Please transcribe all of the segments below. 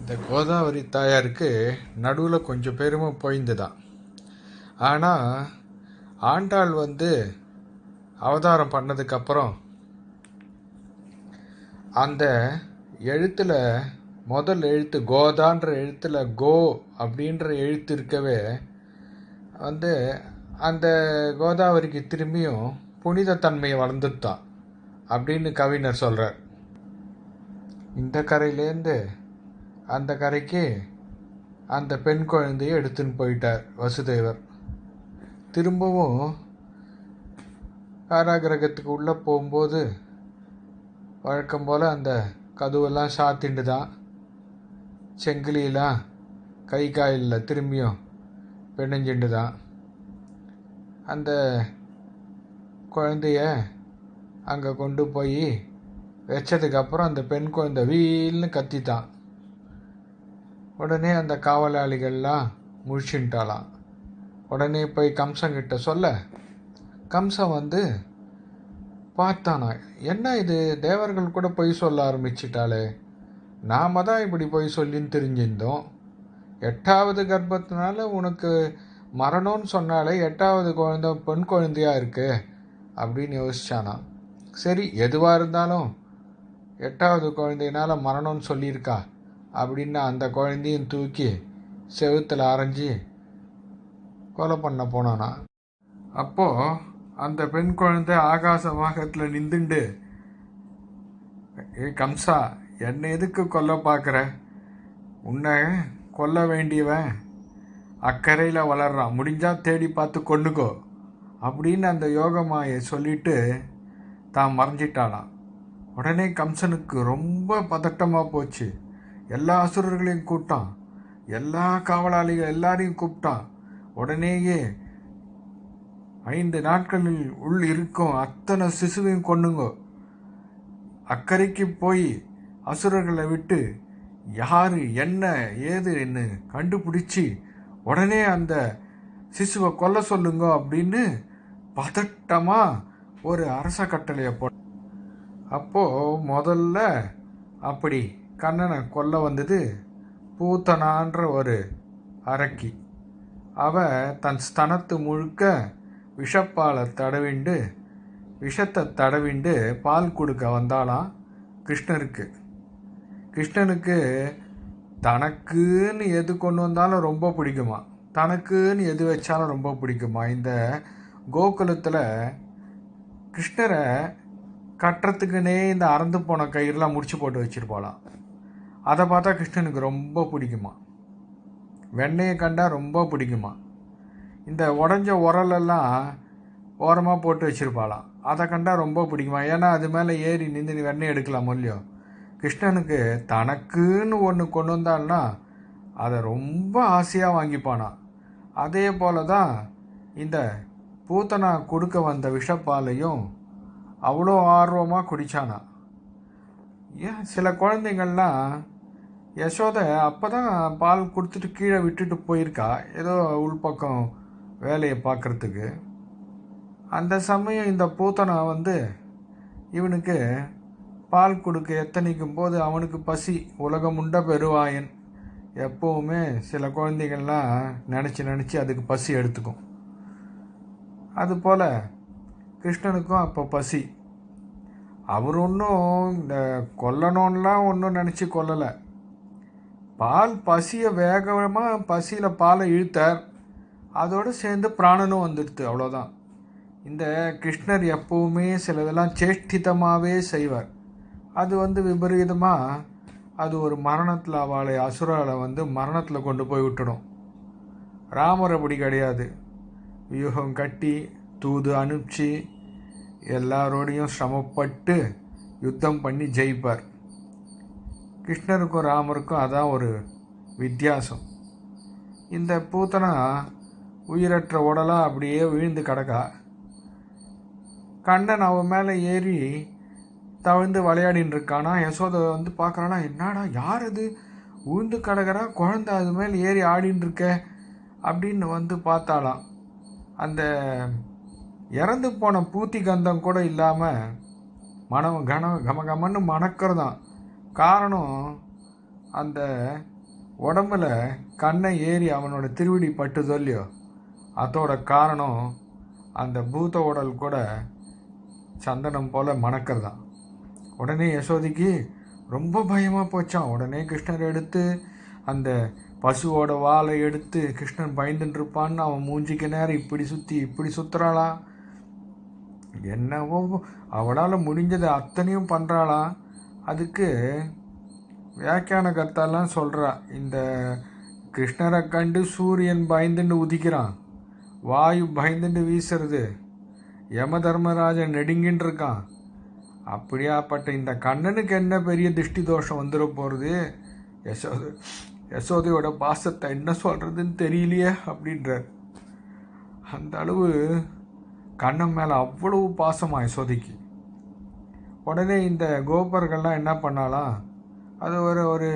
இந்த கோதாவரி தாயாருக்கு நடுவில் கொஞ்சம் பெருமை போய்ந்துதான். ஆனால் ஆண்டாள் அவதாரம் பண்ணதுக்கப்புறம் அந்த எழுத்தில் முதல் எழுத்து கோதான்ற எழுத்தில் கோ அப்படின்ற எழுத்து இருக்கவே அந்த கோதாவரிக்கு திரும்பியும் புனிதத்தன்மையை வளர்ந்துட்டான் அப்படின்னு கவிஞர் சொல்கிறார். இந்த கரையிலேருந்து அந்த கரைக்கு அந்த பெண் குழந்தையை எடுத்துன்னு போயிட்டார் வசுதேவர். திரும்பவும் காராகிரகத்துக்கு உள்ளே போகும்போது வழக்கம் போல் அந்த கதவெல்லாம் சாத்திண்டு தான், செங்கிலியெல்லாம் கை காயில் திரும்பியும் பிணைஞ்சிண்டு தான் அந்த குழந்தைய அங்கே கொண்டு போய் வச்சதுக்கப்புறம் அந்த பெண் குழந்தை வீல்னு கத்தித்தான். உடனே அந்த காவலாளிகள்லாம் முழிச்சுட்டாலாம். உடனே போய் கம்சங்கிட்ட சொல்ல, கம்சன் பார்த்தானா, என்ன இது தேவர்கள் கூட பொய் சொல்ல ஆரம்பிச்சிட்டாளே, நாம தான் இப்படி பொய் சொல்லின்னு தெரிஞ்சிருந்தோம், 8வது கர்ப்பத்தினால உனக்கு மரணம்னு சொன்னாலே 8வது குழந்தை பெண் குழந்தையா இருக்கு அப்படின்னு யோசிச்சானா. சரி, எதுவாக இருந்தாலும் 8வது குழந்தையினால மரணம்னு சொல்லியிருக்கா அப்படின்னு அந்த குழந்தையும் தூக்கி செவுத்தில் அரைஞ்சி கொலை பண்ண போனானா. அப்போது அந்த பெண் குழந்தை ஆகாச வாகத்தில் நின்றுண்டு, கம்சா, என்னை எதுக்கு கொல்ல பார்க்குற, உன்னை கொல்ல வேண்டியவன் அக்கறையில் வளர்றான், முடிஞ்சா தேடி பார்த்து கொண்டுக்கோ அப்படின்னு அந்த யோகமாயை சொல்லிட்டு தான் மறைஞ்சிட்டாளாம். உடனே கம்சனுக்கு ரொம்ப பதட்டமாக போச்சு. எல்லா அசுரர்களையும் கூப்பிட்டான், எல்லா காவலாளிகள் எல்லாரையும் கூப்பிட்டான். உடனேயே 5 நாட்களில் உள் இருக்கும் அத்தனை சிசுவையும் கொண்டுங்கோ, அக்கறைக்கு போய் அசுரர்களை விட்டு யாரு என்ன ஏதுன்னு கண்டுபிடிச்சி உடனே அந்த சிசுவை கொல்ல சொல்லுங்க அப்படின்னு பதட்டமாக ஒரு அரச கட்டளையை போட்ட. அப்போது முதல்ல அப்படி கண்ணனை கொல்ல வந்தது பூத்தனான்ற ஒரு அரக்கி. அவ தன் ஸ்தனத்து முழுக்க விஷப்பாலை விஷத்தை தடவிண்டு பால் கொடுக்க வந்தாலாம் கிருஷ்ணருக்கு. கிருஷ்ணனுக்கு தனக்குன்னு எது கொண்டு வந்தாலும் ரொம்ப பிடிக்குமா, தனக்குன்னு எது வச்சாலும் ரொம்ப பிடிக்குமா. இந்த கோகுலத்தில் கிருஷ்ணரை கட்டுறதுக்குன்னே இந்த அறந்து போன கயிறுலாம் முடிச்சு போட்டு வச்சுருப்பாளாம். அதை பார்த்தா கிருஷ்ணனுக்கு ரொம்ப பிடிக்குமா. வெண்ணெயை கண்டா ரொம்ப பிடிக்குமா. இந்த உடஞ்ச உரலெல்லாம் ஓரமாக போட்டு வச்சுருப்பாளாம், அதை கண்டா ரொம்ப பிடிக்குமா. ஏன்னா அது மேலே ஏறி நின்று வெண்ணெய் எடுக்கலாம் இல்லையோ. கிருஷ்ணனுக்கு தனக்குன்னு ஒன்று கொண்டு வந்தான்னா அதை ரொம்ப ஆசையாக வாங்கிப்பானா. அதே போல தான் இந்த பூத்தனா கொடுக்க வந்த விஷப்பாலையும் அவ்வளோ ஆர்வமாக குடித்தானா. ஏன் சில குழந்தைங்கள்லாம் யசோதை அப்போ தான் பால் கொடுத்துட்டு கீழே விட்டுட்டு போயிருக்கா, ஏதோ உள்பக்கம் வேலையை பார்க்குறதுக்கு. அந்த சமயம் இந்த பூத்தனா இவனுக்கு பால் கொடுக்க எத்தனைக்கும் போது அவனுக்கு பசி, உலகம் உண்ட பெருவாயன். எப்போவுமே சில குழந்தைகள்லாம் நினச்சி அதுக்கு பசி எடுத்துக்கும். அதுபோல் கிருஷ்ணனுக்கும் அப்போ பசி. அவர் ஒன்றும் இந்த கொல்லணும்லாம் ஒன்றும் நினச்சி கொல்லலை. பால் பசியை வேகமாக பசியில் பாலை இழுத்தார், அதோடு சேர்ந்து பிராணனும் வந்துடுது, அவ்வளோதான். இந்த கிருஷ்ணர் எப்போவுமே சிலதெல்லாம் சேஷ்டிதமாகவே செய்வார். அது விபரீதமாக அது ஒரு மரணத்தில் அவளை அசுராலை மரணத்தில் கொண்டு போய் விட்டுடும். ராமர் அப்படி கிடையாது. வியூகம் கட்டி தூது அனுப்பிச்சு எல்லாரோடையும் சிரமப்பட்டு யுத்தம் பண்ணி ஜெயிப்பார். கிருஷ்ணருக்கும் ராமருக்கும் அதான் ஒரு வித்தியாசம். இந்த பூத்தனா உயிரற்ற உடலாக அப்படியே விழுந்து கிடக்கா. கண்ணன் அவன் மேலே ஏறி தவிழ்ந்து விளையாடின்னு இருக்கானா. யசோதை பார்க்குறானா, என்னடா யார் அது உழுந்து கிடக்கிறா, குழந்தை அது மேலே ஏறி ஆடின்னு இருக்க அப்படின்னு பார்த்தாலாம். அந்த இறந்து போன பூத்தி கந்தம் கூட இல்லாமல் கமகமன்னு மணக்கிறதான். காரணம் அந்த உடம்புல கண்ணை ஏறி அவனோட திருவிடி பட்டுதோ இல்லையோ, அதோட காரணம் அந்த பூத உடல் கூட சந்தனம் போல மணக்கிறதான். உடனே யசோதைக்கு ரொம்ப பயமாக போச்சான். உடனே கிருஷ்ணர் எடுத்து அந்த பசுவோட வாழை எடுத்து கிருஷ்ணன் பயந்துட்டு இருப்பான்னு அவன் மூஞ்சிக்கு நேரம் இப்படி சுற்றி இப்படி சுற்றுறாளா. என்னவோ அவளால் முடிஞ்சது அத்தனையும் பண்ணுறாளா. அதுக்கு வியாக்கியான கர்த்தாலாம் சொல்கிறா, இந்த கிருஷ்ணரை கண்டு சூரியன் பயந்துட்டு உதிக்கிறான், வாயு பயந்துட்டு வீசுறது, யம தர்மராஜன் நெடுங்கின்னு இருக்கான். அப்படியாப்பட்ட இந்த கண்ணனுக்கு என்ன பெரிய திருஷ்டி தோஷம் வந்துட போகிறது, யசோதையோட பாசத்தை என்ன சொல்கிறதுன்னு தெரியலையே அப்படின்றார். அந்த அளவு கண்ணன் மேலே அவ்வளவு பாசமாக யசோதைக்கு. உடனே இந்த கோபர்கள்லாம் என்ன பண்ணாலாம், அது ஒரு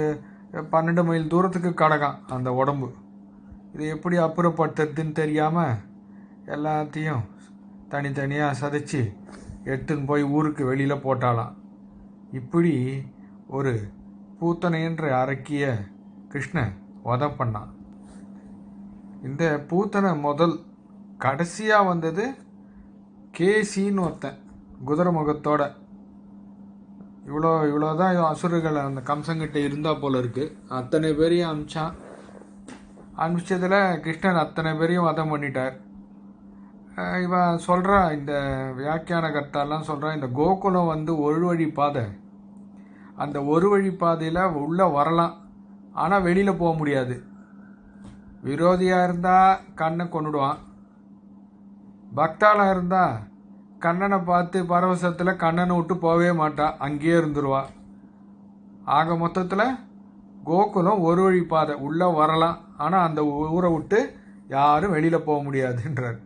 12 மைல் தூரத்துக்கு கடக்கான் அந்த உடம்பு. இது எப்படி அப்புறப்படுத்துறதுன்னு தெரியாமல் எல்லாத்தையும் தனித்தனியாக சதைச்சி எடுத்துன்னு போய் ஊருக்கு வெளியில் போட்டாலாம். இப்படி ஒரு பூத்தனைன்ற அரக்கிய கிருஷ்ணன் வதம் பண்ணான். இந்த பூத்தனை முதல் கடைசியாக வந்தது கேசின்னு ஒருத்தன் குதிரை முகத்தோட. இவ்வளோதான் அசுரர்கள் அந்த கம்சங்கிட்ட இருந்தால் போல இருக்குது. அத்தனை பேரையும் அனுப்பிச்சான். அனுப்பிச்சதில் கிருஷ்ணன் அத்தனை பேரையும் வதம் பண்ணிட்டார். இவன் சொல்கிறா, இந்த வியாக்கியான கர்த்தாலாம் சொல்கிறா, இந்த கோகுலம் வந்து ஒரு வழி பாதை. அந்த ஒரு வழி பாதையில் உள்ளே வரலாம், ஆனால் வெளியில் போக முடியாது. விரோதியாக இருந்தால் கண்ணை கொண்டுடுவான், பக்தாளாக இருந்தால் கண்ணனை பார்த்து பரவசத்தில் கண்ணனை விட்டு போகவே மாட்டா, அங்கேயே இருந்துருவா. ஆக மொத்தத்தில் கோகுலம் ஒரு வழி பாதை, உள்ளே வரலாம், ஆனால் அந்த ஊரை விட்டு யாரும் வெளியில் போக முடியாதுன்றார்.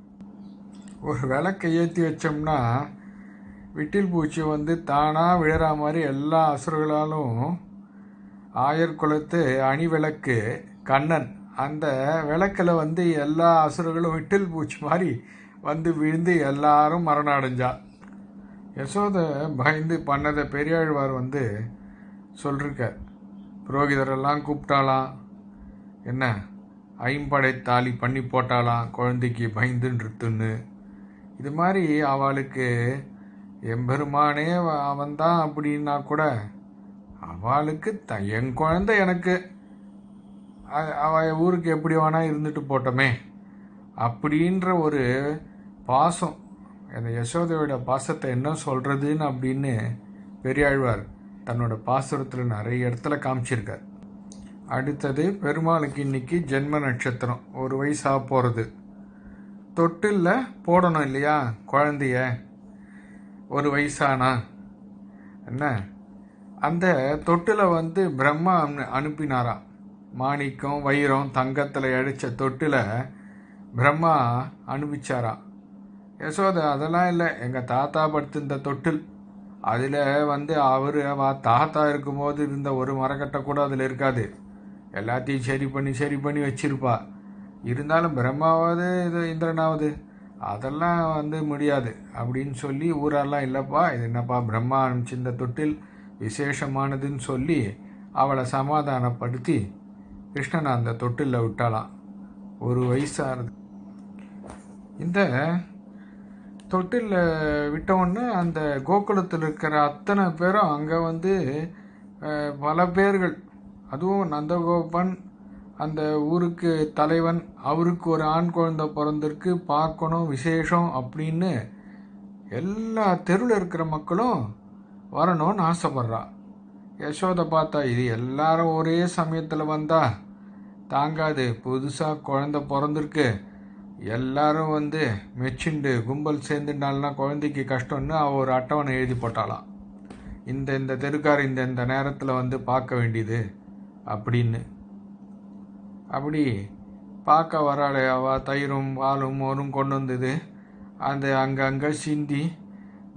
ஒரு விளக்கை ஏற்றி வச்சோம்னா விட்டில் பூச்சி வந்து தானாக விழற மாதிரி எல்லா அசுரர்களாலும் ஆயர் குலத்து அணி விளக்கு கண்ணன், அந்த விளக்கில் வந்து எல்லா அசுரர்களும் விட்டில் பூச்சி மாதிரி வந்து விழுந்து எல்லாரும் மரணம் அடைஞ்சா. யசோதை பயந்து பண்ணதை பெரியாழ்வார் வந்து சொல்லிருக்கார். புரோகிதரெல்லாம் கூப்பிட்டாலாம், என்ன ஐம்படை தாலி பண்ணி போட்டாலாம் குழந்தைக்கு பயந்துன்றுத்துன்னு. இது மாதிரி அவளுக்கு எம்பெருமானே அவன்தான் அப்படின்னா கூட அவளுக்கு என் குழந்தை எனக்கு அவள் ஊருக்கு எப்படி வேணா இருந்துட்டு போட்டோமே அப்படின்ற ஒரு பாசம். அந்த யசோதையோட பாசத்தை என்ன சொல்கிறதுன்னு அப்படின்னு பெரியாழ்வார் தன்னோட பாசுரத்தில் நிறைய இடத்துல காமிச்சிருக்கார். அடுத்தது பெருமாளுக்கு இன்னைக்கு ஜென்ம நட்சத்திரம், ஒரு வயசாக போகிறது. தொட்டில்ல போடணும் இல்லையா குழந்தைய, ஒரு வயசானா என்ன. அந்த தொட்டில் வந்து பிரம்மா அனுப்பினாராம். மாணிக்கம் வைரம் தங்கத்தில் அடித்த தொட்டில் பிரம்மா அனுப்பிச்சாராம். யசோதை அதெல்லாம் இல்லை, எங்கள் தாத்தா படுத்திருந்த தொட்டில், அதில் வந்து அவர் தாத்தா இருக்கும்போது இருந்த ஒரு மரக்கட்டை கூட அதில் இருக்காது, எல்லாத்தையும் சரி பண்ணி வச்சிருப்பா. இருந்தாலும் பிரம்மாவது இது இந்திரனாவது அதெல்லாம் வந்து முடியாது அப்படின்னு சொல்லி ஊரெல்லாம் இல்லைப்பா, இது என்னப்பா பிரம்மா அனுப்பிச்சிருந்த தொட்டில் விசேஷமானதுன்னு சொல்லி அவளை சமாதானப்படுத்தி கிருஷ்ணனை அந்த தொட்டிலில் விட்டாளாம். ஒரு வயசானது. இந்த தொட்டிலில் விட்டவுடனே அந்த கோகுலத்தில் இருக்கிற அத்தனை பேரும் அங்கே வந்து பல பேர்கள், அதுவும் நந்தகோபன் அந்த ஊருக்கு தலைவன், அவருக்கு ஒரு ஆண் குழந்தை பிறந்திருக்கு, பார்க்கணும் விசேஷம் அப்படின்னு எல்லா தெருவில் இருக்கிற மக்களும் வரணும்னு ஆசைப்படுறா. யசோதை பார்த்தா இது எல்லாரும் ஒரே சமயத்தில் வந்தா தாங்காது, புதுசாக குழந்தை பிறந்திருக்கு, எல்லாரும் வந்து மெச்சிண்டு கும்பல் சேர்ந்துட்டாள்னா குழந்தைக்கு கஷ்டம்னு அவள் ஒரு அட்டவணை எழுதி போட்டாளாம். இந்த தெருக்கார் இந்த நேரத்தில் வந்து பார்க்க வேண்டியது அப்படின்னு. அப்படி பார்க்க வராளே அவள் தயிரும் பாலும் மோரும் கொண்டு வந்தது. அந்த அங்கங்கே சிந்தி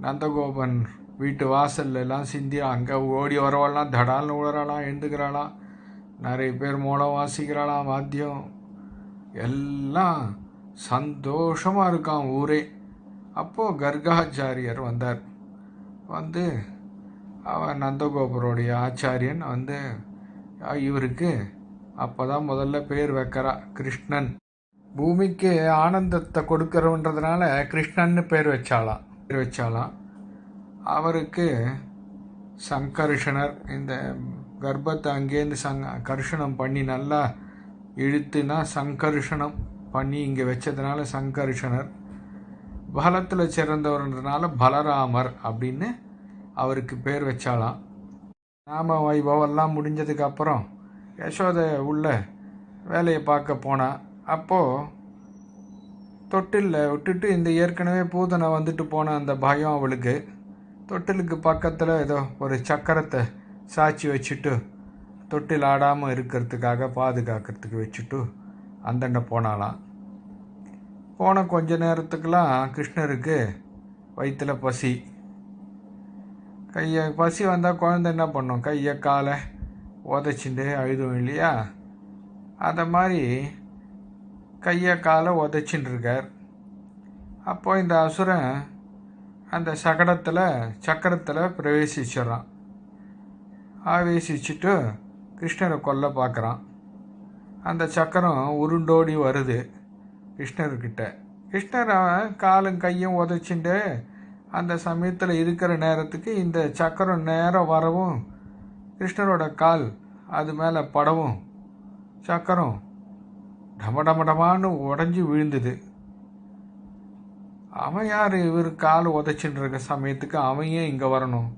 நந்தகோபன் வீட்டு வாசல்லாம் சிந்தி அங்கே ஓடி வரவாளாம், தடால்னு விழுறாளாம், எழுந்துக்கிறாளாம். நிறைய பேர் மூலம் வாசிக்கிறாளாம், வாத்தியம் எல்லாம் சந்தோஷமாக இருக்கான் ஊரே. அப்போது கர்காச்சாரியர் வந்தார். வந்து அவன் நந்தகோபருடைய ஆச்சாரியன் வந்து இவருக்கு அப்போ தான் முதல்ல பேர் வைக்கிறா கிருஷ்ணன். பூமிக்கு ஆனந்தத்தை கொடுக்கறன்றதுனால கிருஷ்ணன்னு பேர் வச்சாலாம். அவருக்கு சங்கர்ஷணர், இந்த கர்ப்பத்தை அங்கேருந்து கர்ஷணம் பண்ணி நல்லா இழுத்துனா சங்கர்ஷணம் பண்ணி இங்கே வச்சதுனால சங்கர்ஷணர். பலத்தில் சிறந்தவர்ன்றதுனால பலராமர் அப்படின்னு அவருக்கு பேர் வச்சாலாம். நாம வைபவெல்லாம் முடிஞ்சதுக்கப்புறம் யசோதை உள்ள வேலையை பார்க்க போனான். அப்போது தொட்டிலில் விட்டுட்டு இந்த ஏற்கனவே பூதனை வந்துட்டு போன அந்த பயம் அவளுக்கு. தொட்டிலுக்கு பக்கத்தில் ஏதோ ஒரு சக்கரத்தை சாய்ச்சி வச்சுட்டு தொட்டில் ஆடாமல் இருக்கிறதுக்காக பாதுகாக்கிறதுக்கு வச்சுட்டு அந்தண்ட போனாலாம். போன கொஞ்ச நேரத்துக்கெலாம் கிருஷ்ணருக்கு வயிற்றில் பசி. பசி வந்தால் குழந்தை என்ன பண்ணும்? கையை காலை உதச்சிட்டு அழுதும் இல்லையா? அதை மாதிரி கையை காலை உதச்சின்னு இருக்கார். அப்போ இந்த அசுரன் அந்த சக்கரத்தில் பிரவேசிச்சிட்றான். ஆவேசிச்சுட்டு கிருஷ்ணரை கொல்ல பார்க்குறான். அந்த சக்கரம் உருண்டோடி வருது கிருஷ்ணர்கிட்ட. கிருஷ்ணர் அவன் காலும் கையும் உதச்சிட்டு அந்த சமயத்தில் இருக்கிற நேரத்துக்கு இந்த சக்கரம் நேரம் வரவும் கிருஷ்ணரோட கால் அது மேலே படவும் சக்கரம் டமடமடமான்னு உடஞ்சி விழுந்தது. அவன் யார்? இவர் கால் உதச்சின்னு இருக்க சமயத்துக்கு அவன் ஏன் இங்கே வரணும்?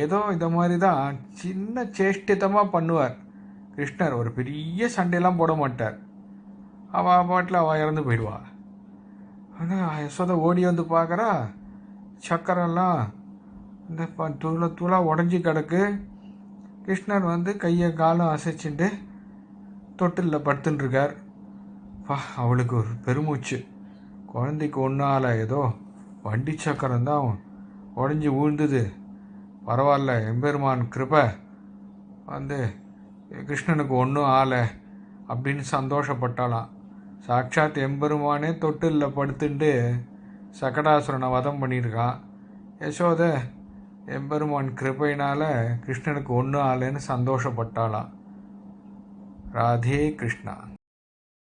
ஏதோ இதை மாதிரி தான் சின்ன சேஷ்டிதமாக பண்ணுவார் கிருஷ்ணர். ஒரு பெரிய சண்டையெல்லாம் போட மாட்டார். அவள் பாட்டில் அவள் இறந்து போயிடுவா. ஆனால் யசோதை ஓடி வந்து பார்க்குறா, சக்கரெல்லாம் இந்த தூளாக உடஞ்சி கிடக்கு. கிருஷ்ணர் வந்து கையை காலம் அசைச்சுட்டு தொட்டிலில் படுத்துன்னு இருக்கார். அவளுக்கு ஒரு பெருமூச்சு. குழந்தைக்கு ஒன்றால் ஏதோ வண்டி சக்கரம் தான் உடஞ்சி விழுந்தது, பரவாயில்ல, எம்பெருமான் கிருபை வந்து கிருஷ்ணனுக்கு ஒன்றும் ஆலை அப்படின்னு சந்தோஷப்பட்டாலாம். சாட்சாத் எம்பெருமானே தொட்டிலில் படுத்துட்டு சகடாசுரனை வதம் பண்ணியிருக்கான். யசோதை எம்பெருமான் கிருபையினால் கிருஷ்ணனுக்கு ஒன்றும் ஆலைன்னு சந்தோஷப்பட்டாலாம். ராதே கிருஷ்ணா.